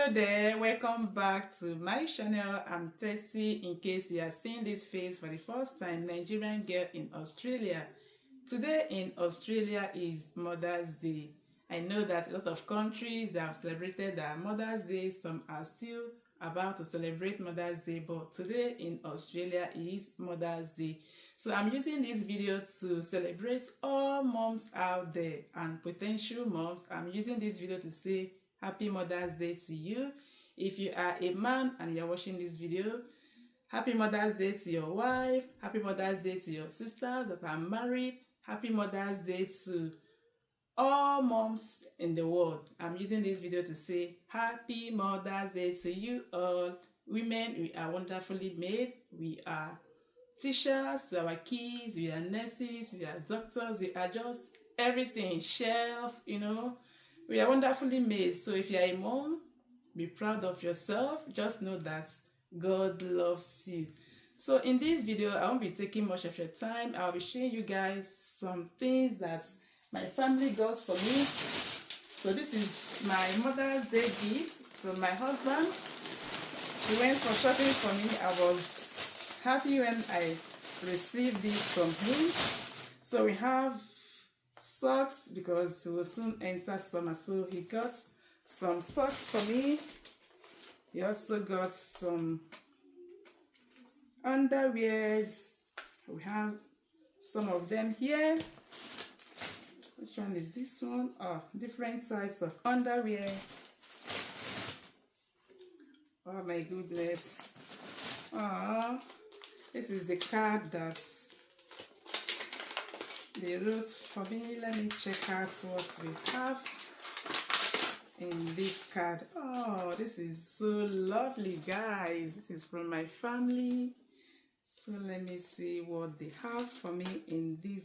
Hello there, welcome back to my channel. I'm Tessy. In case you are seeing this face for the first time, Nigerian girl in Australia. Today in Australia is Mother's Day. I know that a lot of countries that have celebrated their Mother's Day, some are still about to celebrate Mother's Day, but today in Australia is Mother's Day. So I'm using this video to celebrate all moms out there and potential moms. I'm using this video to say Happy Mother's Day to you. If you are a man and you're watching this video, Happy Mother's Day to your wife. Happy Mother's Day to your sisters that are married. Happy Mother's Day to all moms in the world. I'm using this video to say Happy Mother's Day to you all. Women, we are wonderfully made. We are teachers to our kids. We are nurses. We are doctors. We are just everything. Chef, we are wonderfully made. So if you are a mom, be proud of yourself. Just know that God loves you. So in this video, I won't be taking much of your time. I'll be showing you guys some things that my family got for me. So this is my Mother's Day gift from my husband. He went for shopping for me. I was happy when I received this from him. So we have socks because we will soon enter summer, so he got some socks for me. He also got some underwears. We have some of them here. Which one is this one? Oh, different types of underwear. Oh my goodness. Oh, this is the card that they wrote for me. Let me check out what we have in this card. Oh, this is so lovely, guys. This is from my family. So let me see what they have for me in this.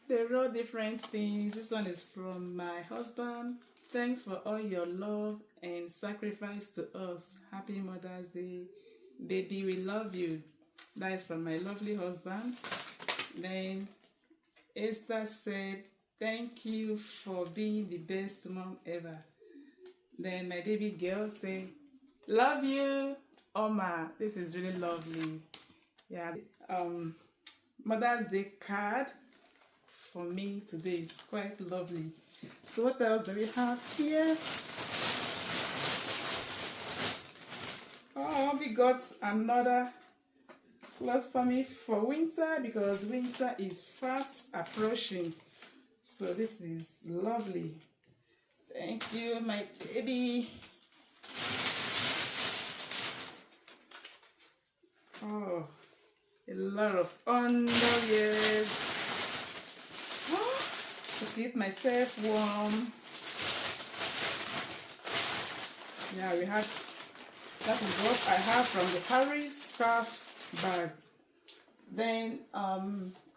They wrote different things. This one is from my husband. Thanks for all your love and sacrifice to us. Happy Mother's Day. Baby, we love you. That is from my lovely husband. Then Esther said, thank you for being the best mom ever. Then my baby girl said, love you, Oma. This is really lovely. Yeah, Mother's Day card for me today is quite lovely. So what else do we have here? Oh, we got another clothes for me for winter because winter is fast approaching. So this is lovely. Thank you, my baby. Oh, a lot of underwears. To keep myself warm. Yeah, that is what I have from the Paris scarf bag. Then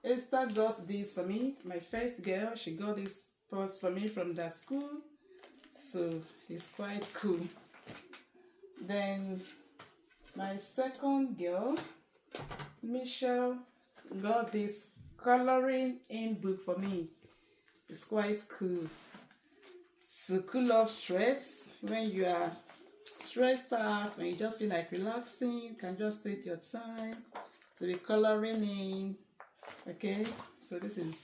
Esther got this for me. My first girl, she got this purse for me from the school. So it's quite cool. Then my second girl, Michelle, got this coloring in book for me. It's quite cool. To cool off stress when you are stressed out, when you just feel like relaxing, you can just take your time to be coloring in. Okay, so this is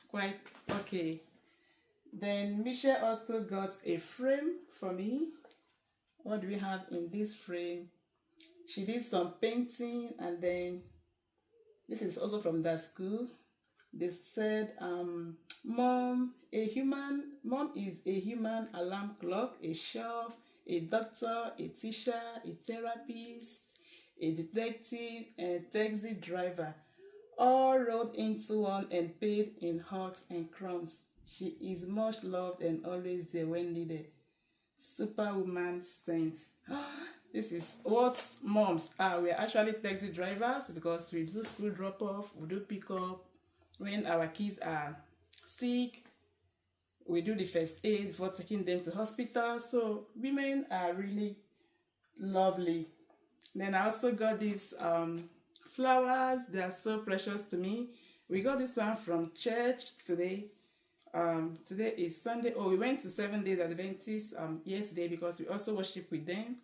quite okay. Then Michelle also got a frame for me. What do we have in this frame? She did some painting, and then this is also from the school. They said, mom is a human alarm clock, a chef, a doctor, a teacher, a therapist, a detective, and a taxi driver, all rolled into one and paid in hugs and crumbs. She is much loved and always there when needed. Superwoman saint. This is what moms are. We are actually taxi drivers because we do school drop-off, we do pick-up. When our kids are sick, we do the first aid before taking them to hospital. So women are really lovely. Then I also got these flowers. They are so precious to me. We got this one from church today. Today is Sunday. Oh, we went to 7 Days Adventist yesterday because we also worship with them.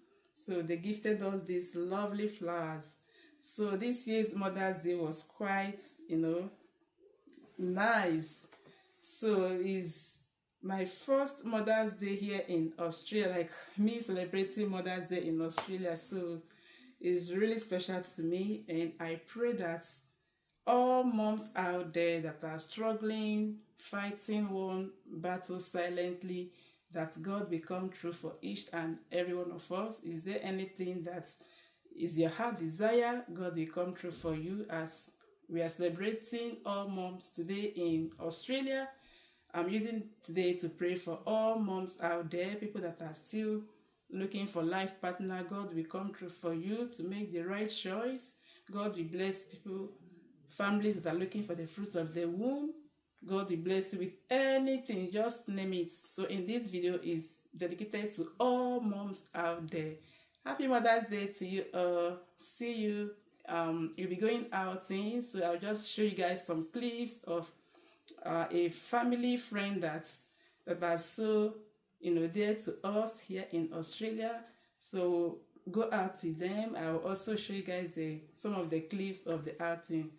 So they gifted us these lovely flowers. So this year's Mother's Day was quite, nice. So it's my first Mother's Day here in Australia, like me celebrating Mother's Day in Australia. So it's really special to me, and I pray that all moms out there that are struggling, fighting one battle silently, that God will come true for each and every one of us. Is there anything that is your heart desire? God will come true for you. As we are celebrating all moms today in Australia, I'm using today to pray for all moms out there, people that are still looking for life partner. God will come true for you to make the right choice. God will bless people, families that are looking for the fruit of the womb. God will bless you with anything, just name it. So in this video is dedicated to all moms out there. Happy Mother's Day to you. See you. You'll be going outing, so I'll just show you guys some clips of a family friend that are so dear to us here in Australia. So go out with them. I will also show you guys some of the clips of the outing.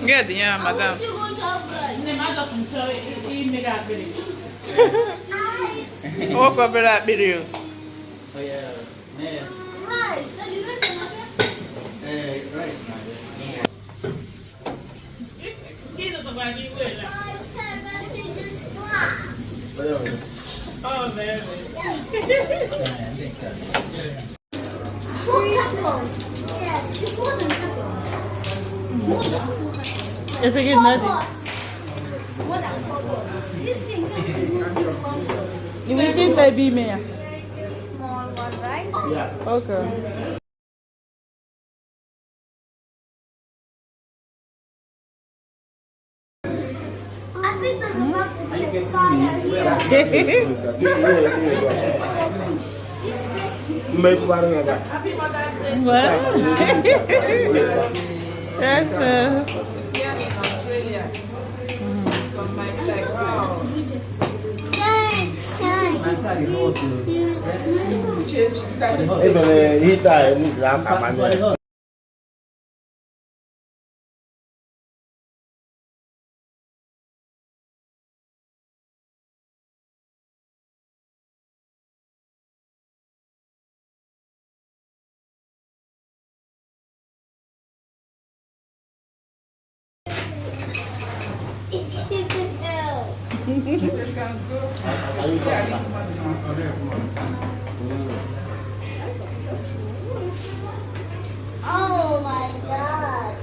Good, yeah, madam. Oh, cover that video. Oh yeah, yeah. Rice. Rice, Oh, man. Yes, it's more than It's a good nothing. More than 4 bottles. This thing comes in 1 bottle. You will think they be me. There is a small one, right? Yeah. Okay. I think there's about to be a fire here. Happy Mother's Day. What? That's Here in Australia. So my like, wow.